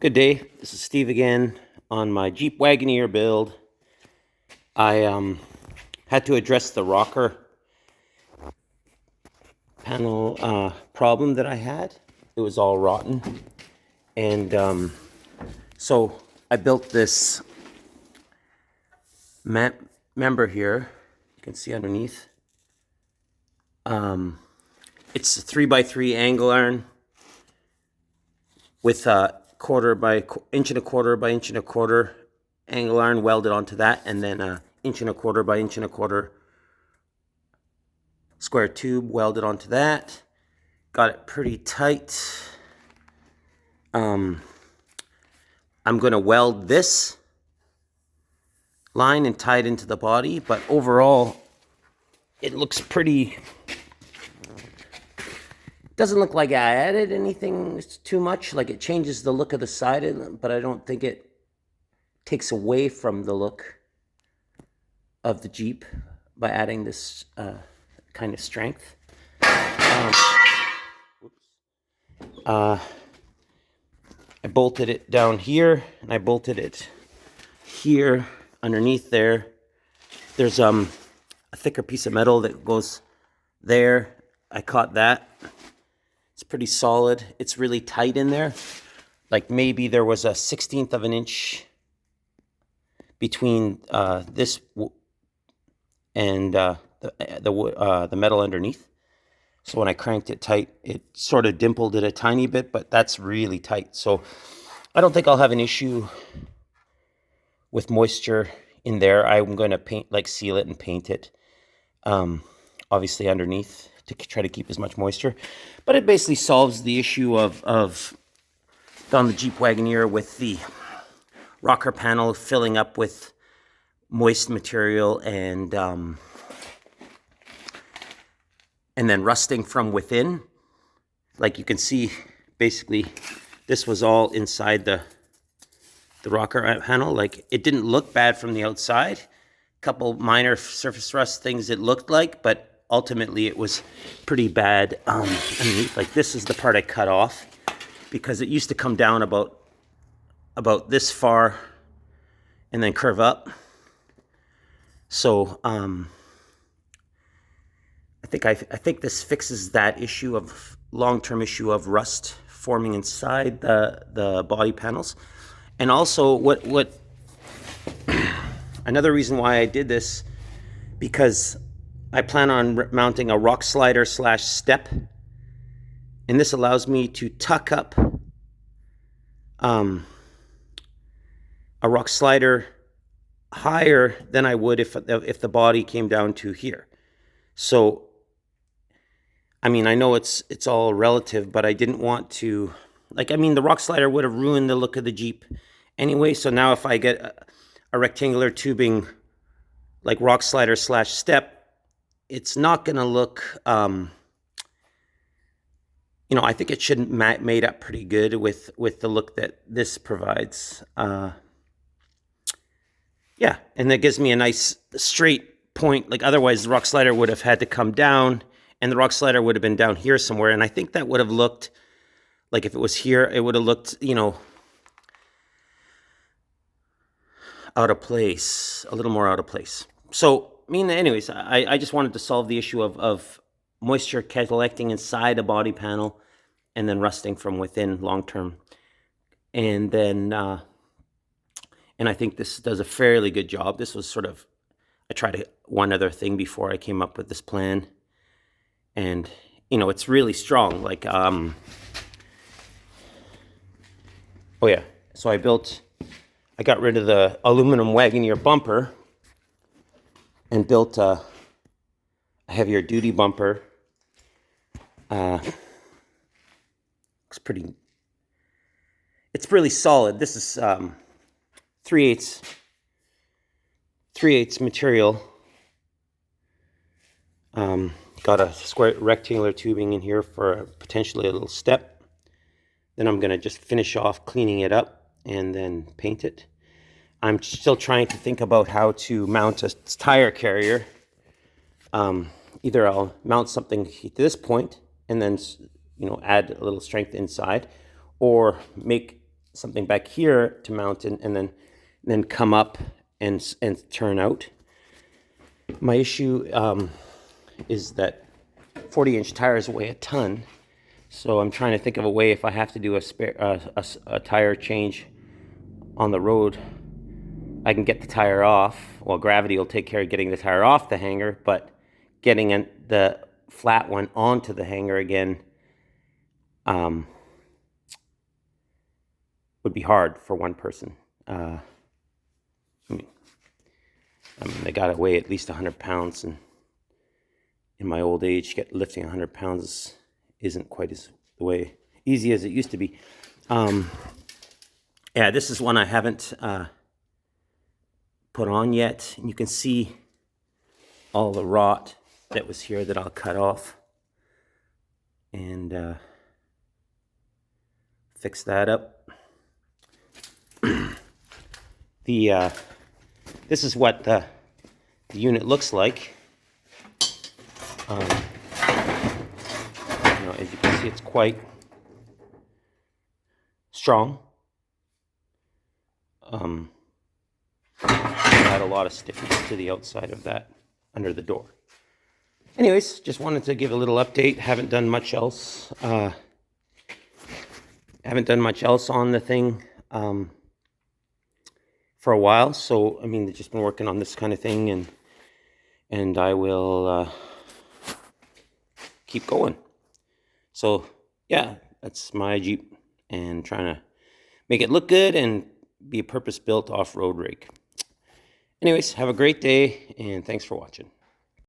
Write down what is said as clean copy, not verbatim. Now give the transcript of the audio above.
Good day. This is Steve again on my Jeep Wagoneer build. I had to address the rocker panel problem that I had. It was all rotten. And so I built this member here. You can see underneath. It's a 3x3 angle iron with a inch and a quarter by inch and a quarter angle iron welded onto that, and then a inch and a quarter by inch and a quarter square tube welded onto that. Got it pretty tight. I'm going to weld this line and tie it into the body, but overall it looks pretty. Doesn't look like I added anything too much. Like, it changes the look of the side, but I don't think it takes away from the look of the Jeep by adding this kind of strength. I bolted it down here, and I bolted it here underneath there. There's a thicker piece of metal that goes there. I caught that. It's pretty solid. It's really tight in there. Like, maybe there was a 1/16 of an inch between this and the metal underneath. So when I cranked it tight, it sort of dimpled it a tiny bit, but that's really tight. So I don't think I'll have an issue with moisture in there. I'm going to seal it and paint it, obviously underneath, to try to keep as much moisture. But it basically solves the issue of on the Jeep Wagoneer with the rocker panel filling up with moist material and then rusting from within. Like you can see, basically this was all inside the rocker panel. Like, it didn't look bad from the outside. A couple minor surface rust things it looked like, but ultimately it was pretty bad underneath. Like, this is the part I cut off because it used to come down about this far and then curve up. So I think this fixes that issue of long-term issue of rust forming inside the body panels. And also what another reason why I did this, because I plan on mounting a rock slider / step, and this allows me to tuck up a rock slider higher than I would if the body came down to here. So, I mean, I know it's all relative, but I didn't want to, the rock slider would have ruined the look of the Jeep anyway. So now if I get a rectangular tubing, like rock slider / step, it's not going to look, I think it should made up pretty good with the look that this provides. Yeah, and that gives me a nice straight point. Like, otherwise the rock slider would have had to come down, and the rock slider would have been down here somewhere. And I think that would have looked like, if it was here, it would have looked, out of place, a little more out of place. So, anyways, I just wanted to solve the issue of moisture collecting inside a body panel and then rusting from within long term. And then, and I think this does a fairly good job. This was sort of, I tried one other thing before I came up with this plan. And, it's really strong. Like, oh yeah. So I got rid of the aluminum Wagoneer bumper and built a heavier duty bumper. It's really solid. This is 3/8 material. Got a square rectangular tubing in here for potentially a little step. Then I'm going to just finish off cleaning it up and then paint it. I'm still trying to think about how to mount a tire carrier. Either I'll mount something to this point and then, add a little strength inside, or make something back here to mount it, and then come up and turn out. My issue is that 40-inch tires weigh a ton, so I'm trying to think of a way if I have to do a tire change on the road, I can get the tire off. Well, gravity will take care of getting the tire off the hanger, but getting the flat one onto the hanger again would be hard for one person. I mean, they got to weigh at least 100 pounds, and in my old age, lifting 100 pounds isn't quite as easy as it used to be. Yeah, this is one I haven't put on yet, and you can see all the rot that was here that I'll cut off and fix that up. This is what the unit looks like. As you can see, it's quite strong. Had a lot of stiffness to the outside of that under the door. Anyways, just wanted to give a little update. Haven't done much else. Haven't done much else on the thing for a while. So I mean, they've just been working on this kind of thing, and I will keep going. So yeah, that's my Jeep, and trying to make it look good and be a purpose-built off-road rig. Anyways, have a great day, and thanks for watching.